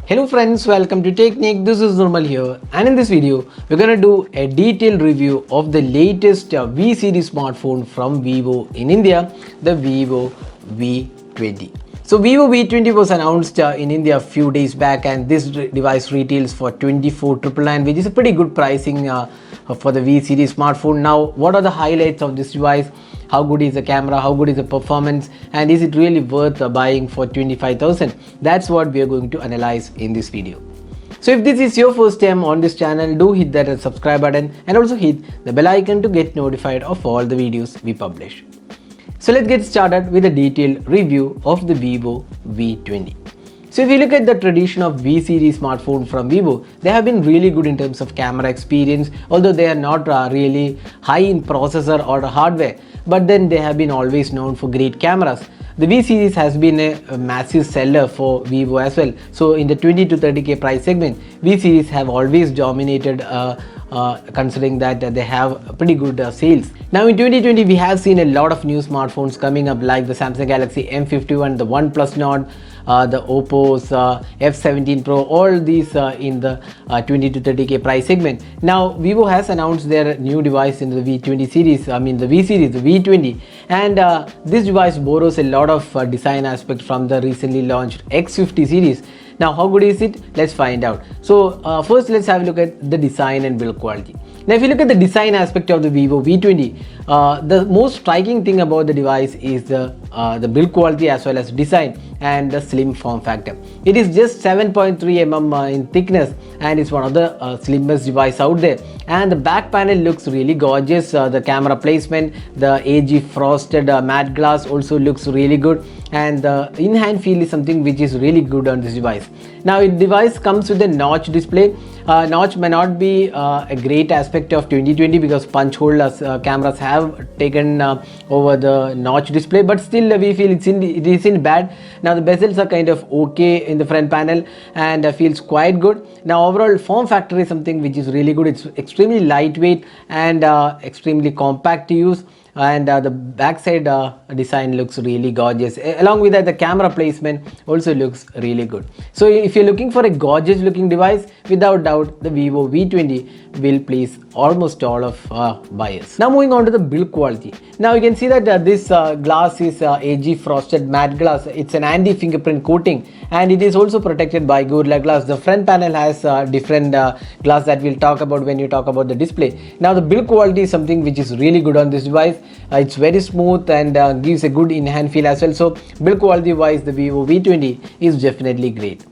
Hello friends, welcome to Technique. This is Nirmal here, and in this video we're gonna do a detailed review of the latest V series smartphone from Vivo in India, the Vivo V20. So Vivo V20 was announced in India a few days back, and this device retails for 24,999, which is a pretty good pricing for the V series smartphone. Now, what are the highlights of this device? How good is the camera, how good is the performance, and is it really worth buying for 25,000? That's what we are going to analyze in this video. So if this is your first time on this channel, do hit that subscribe button and also hit the bell icon to get notified of all the videos we publish. So let's get started with a detailed review of the Vivo V20. So if you look at the tradition of V series smartphone from Vivo, they have been really good in terms of camera experience, although they are not really high in processor or hardware, but then they have been always known for great cameras. The V series has been a massive seller for Vivo as well. So in the 20 to 30k price segment, V series have always dominated considering that they have pretty good sales. Now in 2020 we have seen a lot of new smartphones coming up, like the Samsung Galaxy M51, the OnePlus Nord, the Oppo's F17 Pro, all these in the 20 to 30k price segment. Now Vivo has announced their new device in the V20 series, the V series, the V20, and this device borrows a lot of design aspects from the recently launched X50 series. Now how good is it? Let's find out. So first let's have a look at the design and build quality. Now if you look at the design aspect of the Vivo V20, the most striking thing about the device is the build quality as well as design and the slim form factor. It is just 7.3 mm in thickness, and it's one of the slimmest device out there. And the back panel looks really gorgeous. The camera placement, the AG frosted matte glass also looks really good, and the in-hand feel is something which is really good on this device. Now the device comes with a notch display. Notch may not be a great aspect of 2020 because punch hole cameras have taken over the notch display, but still we feel it isn't bad. Now the bezels are kind of okay in the front panel and feels quite good. Now overall form factor is something which is really good. It's extremely lightweight and extremely compact to use, and the backside design looks really gorgeous. Along with that, the camera placement also looks really good. So if you're looking for a gorgeous looking device, without doubt the Vivo V20 will please almost all of buyers. Now moving on to the build quality. Now you can see that this glass is AG frosted matte glass. It's an anti-fingerprint coating, and it is also protected by Gorilla Glass. The front panel has different glass that we'll talk about when you talk about the display. Now the build quality is something which is really good on this device. It's very smooth and gives a good in-hand feel as well. So build quality wise, the Vivo V20 is definitely great.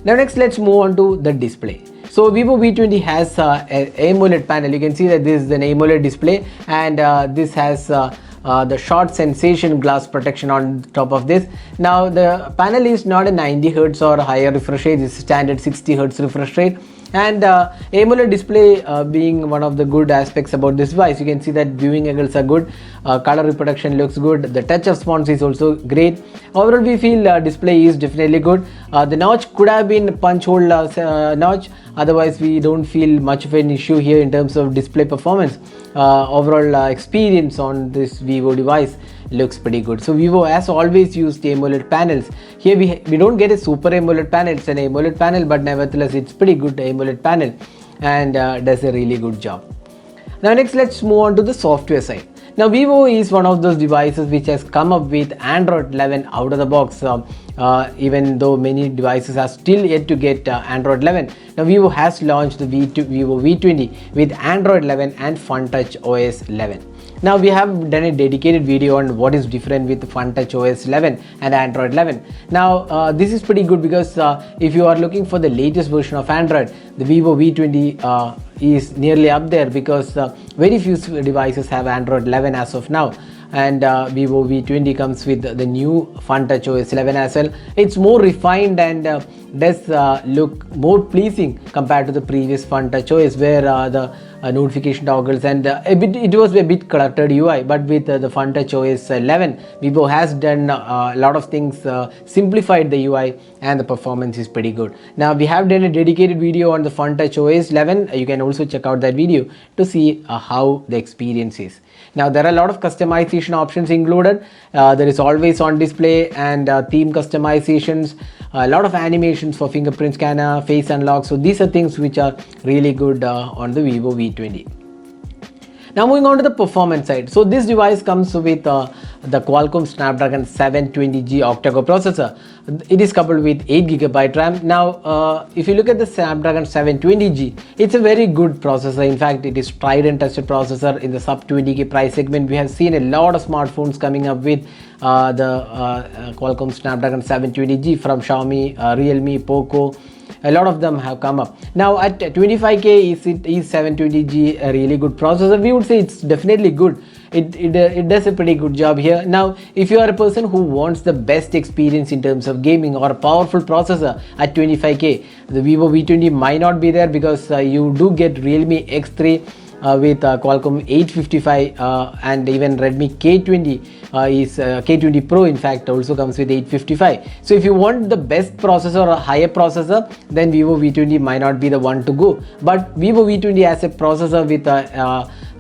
Now next let's move on to the display. So Vivo V20 has an AMOLED panel. You can see that this is an AMOLED display, and this has the short sensation glass protection on top of this. Now the panel is not a 90 Hz or higher refresh rate. It's standard 60 Hz refresh rate, and AMOLED display being one of the good aspects about this device. You can see that viewing angles are good, color reproduction looks good, the touch response is also great. Overall we feel display is definitely good. The notch could have been punch hole notch, otherwise we don't feel much of an issue here in terms of display performance. Overall experience on this Vivo device looks pretty good. So Vivo has always used AMOLED panels. Here we don't get a super AMOLED panel, it's an AMOLED panel, but nevertheless it's pretty good AMOLED panel and does a really good job. Now next let's move on to the software side. Now Vivo is one of those devices which has come up with Android 11 out of the box, even though many devices are still yet to get Android 11. Now Vivo has launched the Vivo V20 with Android 11 and FunTouch OS 11. Now we have done a dedicated video on what is different with FunTouch OS 11 and Android 11. Now this is pretty good because if you are looking for the latest version of Android, the Vivo V20 is nearly up there, because very few devices have Android 11 as of now, and Vivo V20 comes with the new FunTouch OS 11 as well. It's more refined and does look more pleasing compared to the previous FunTouch OS, where the notification toggles, and it was a bit cluttered UI. But with the FunTouch OS 11, Vivo has done a lot of things, simplified the UI, and the performance is pretty good. Now we have done a dedicated video on the FunTouch OS 11. You can also check out that video to see how the experience is. Now there are a lot of customization options included. There is always on display and theme customizations, a lot of animations for fingerprint scanner, face unlock. So these are things which are really good on the Vivo V20. Now moving on to the performance side. So this device comes with the Qualcomm Snapdragon 720G octa-core processor. It is coupled with 8GB RAM. Now if you look at the Snapdragon 720G, it's a very good processor. In fact, it is tried and tested processor in the sub 20K price segment. We have seen a lot of smartphones coming up with the Qualcomm Snapdragon 720G from Xiaomi, Realme, Poco. A lot of them have come up. Now at 25K, is 720G a really good processor? We would say it's definitely good. It does a pretty good job here. Now if you are a person who wants the best experience in terms of gaming or a powerful processor at 25K, the Vivo V20 might not be there, because you do get Realme X3 with Qualcomm 855 and even Redmi K20 is K20 Pro in fact also comes with 855. So if you want the best processor or a higher processor, then Vivo V20 might not be the one to go. But Vivo V20 as a processor with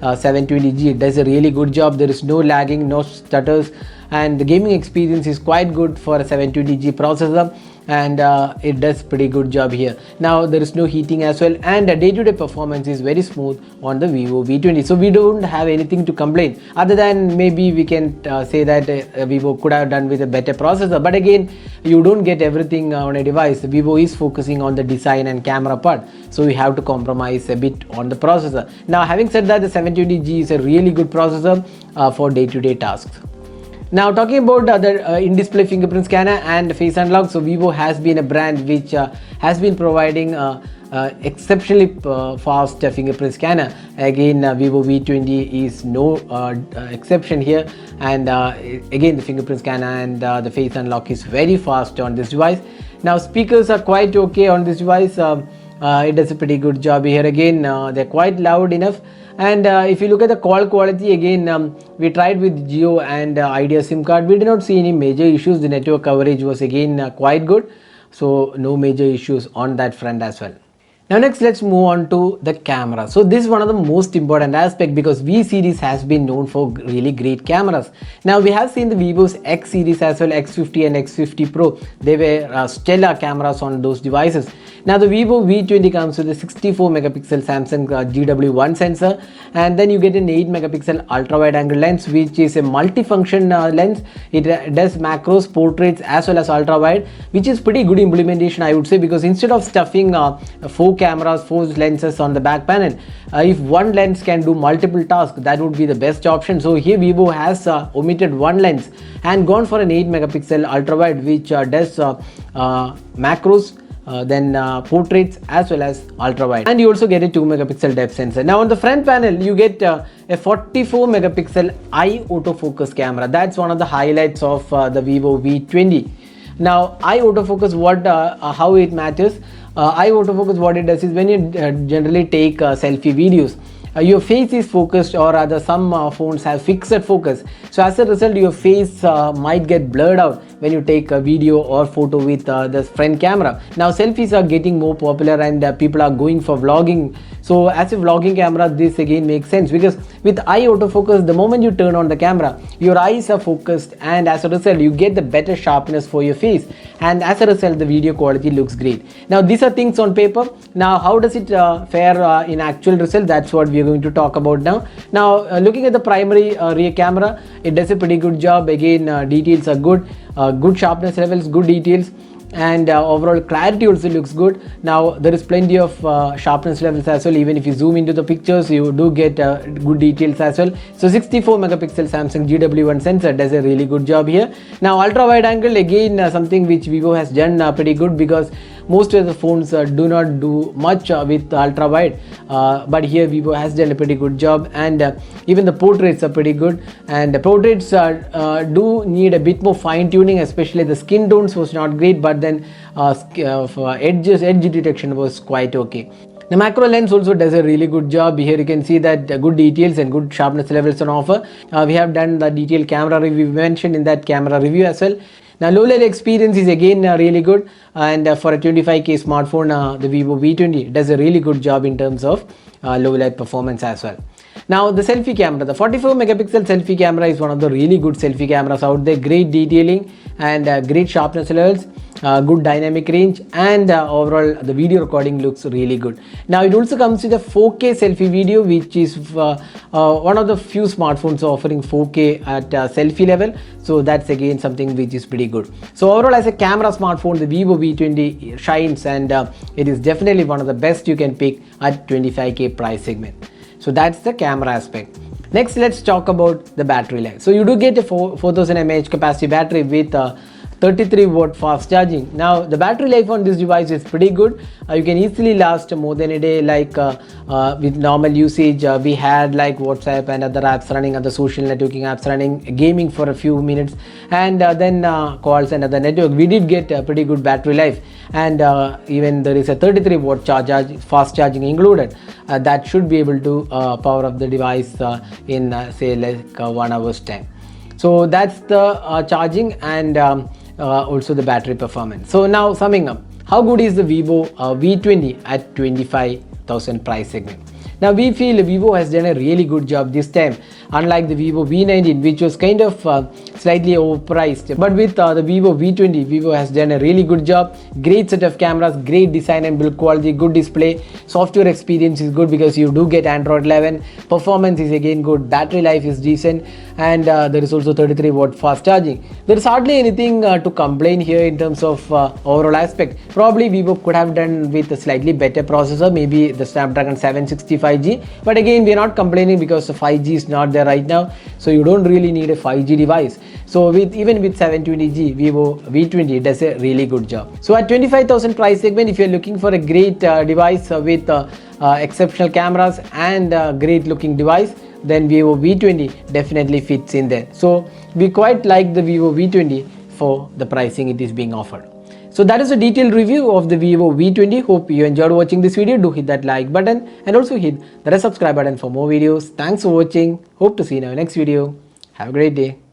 720G does a really good job. There is no lagging, no stutters, and the gaming experience is quite good for a 720G processor, and it does pretty good job here. Now there is no heating as well, and the day-to-day performance is very smooth on the Vivo V20. So we don't have anything to complain, other than maybe we can say that Vivo could have done with a better processor. But again, you don't get everything on a device. Vivo is focusing on the design and camera part, so we have to compromise a bit on the processor. Now having said that, the 720G is a really good processor for day-to-day tasks. Now talking about the in-display fingerprint scanner and face unlock, so Vivo has been a brand which has been providing exceptionally fast fingerprint scanner. Again, Vivo V20 is no exception here, and again the fingerprint scanner and the face unlock is very fast on this device. Now speakers are quite okay on this device. It does a pretty good job here. Again, they're quite loud enough. And if you look at the call quality, again we tried with Jio and Idea SIM card. We did not see any major issues. The network coverage was again quite good, so no major issues on that front as well. Now next, let's move on to the camera. So this is one of the most important aspect, because V series has been known for really great cameras. Now we have seen the Vivo's X series as well, X50 and X50 Pro. They were stellar cameras on those devices. Now the Vivo V20 comes with a 64 megapixel Samsung GW1 sensor, and then you get an 8 megapixel ultra wide angle lens, which is a multifunction lens. It does macros, portraits as well as ultra wide, which is pretty good implementation, I would say, because instead of stuffing 4 cameras, 4 lenses on the back panel, if one lens can do multiple tasks, that would be the best option. So here Vivo has omitted one lens and gone for an 8 megapixel ultra wide, which does macros, then portraits as well as ultra wide, and you also get a 2 megapixel depth sensor. Now on the front panel you get a 44 megapixel eye autofocus camera. That's one of the highlights of the Vivo V20. Now eye autofocus, how it matters. Eye autofocus, what it does is, when you generally take selfie videos, your face is focused, or rather some phones have fixed focus, so as a result your face might get blurred out when you take a video or photo with the front camera. Now selfies are getting more popular, and people are going for vlogging. So as a vlogging camera, this again makes sense, because with eye autofocus, the moment you turn on the camera, your eyes are focused, and as a result you get the better sharpness for your face, and as a result the video quality looks great. Now these are things on paper. Now how does it fare in actual result? That's what we are going to talk about now. Now looking at the primary rear camera, it does a pretty good job. Again, details are good, good sharpness levels, good details, and overall clarity also looks good. Now there is plenty of sharpness levels as well. Even if you zoom into the pictures, you do get good details as well. So 64 megapixel Samsung GW1 sensor does a really good job here. Now ultra wide angle, again something which Vivo has done pretty good, because most of the phones do not do much with ultra wide, but here Vivo has done a pretty good job, and even the portraits are pretty good, and the portraits do need a bit more fine tuning, especially the skin tones was not great, but then edge detection was quite okay. The macro lens also does a really good job. Here you can see that good details and good sharpness levels on offer. We have done the detailed camera review, we mentioned in that camera review as well. Now low light experience is again really good, and for a 25k smartphone, the Vivo V20 does a really good job in terms of low light performance as well. Now the selfie camera, the 44 megapixel selfie camera is one of the really good selfie cameras out there. Great detailing and great sharpness levels, good dynamic range, and overall the video recording looks really good. Now it also comes with a 4K selfie video, which is one of the few smartphones offering 4K at selfie level. So that's again something which is pretty good. So overall, as a camera smartphone, the Vivo V20 shines, and it is definitely one of the best you can pick at 25k price segment. So that's the camera aspect. Next, let's talk about the battery life. So you do get a 4000 mAh capacity battery with 33 watt fast charging. Now the battery life on this device is pretty good. You can easily last more than a day. Like with normal usage, we had like WhatsApp and other apps running, other social networking apps running, gaming for a few minutes, and then calls and other network. We did get a pretty good battery life, and even there is a 33 watt fast charging included. That should be able to power up the device in say like 1 hour's time. So that's the charging and also the battery performance. So now summing up, how good is the Vivo V20 at 25,000 price segment? Now we feel Vivo has done a really good job this time, unlike the Vivo V19, which was kind of slightly overpriced. But with the Vivo V20, Vivo has done a really good job. Great set of cameras, great design and build quality, good display. Software experience is good because you do get Android 11. Performance is again good. Battery life is decent, and there is also 33 watt fast charging. There is hardly anything to complain here in terms of overall aspect. Probably Vivo could have done with a slightly better processor, maybe the Snapdragon 765G. But again, we are not complaining because the 5G is not there right now, so you don't really need a 5G device. So even with 720G, Vivo V20 does a really good job. So at 25,000 price segment, if you're looking for a great device with exceptional cameras and great looking device, then Vivo V20 definitely fits in there. So we quite like the Vivo V20 for the pricing it is being offered. So that is a detailed review of the Vivo V20. Hope you enjoyed watching this video. Do hit that like button and also hit the subscribe button for more videos. Thanks for watching. Hope to see you in our next video. Have a great day.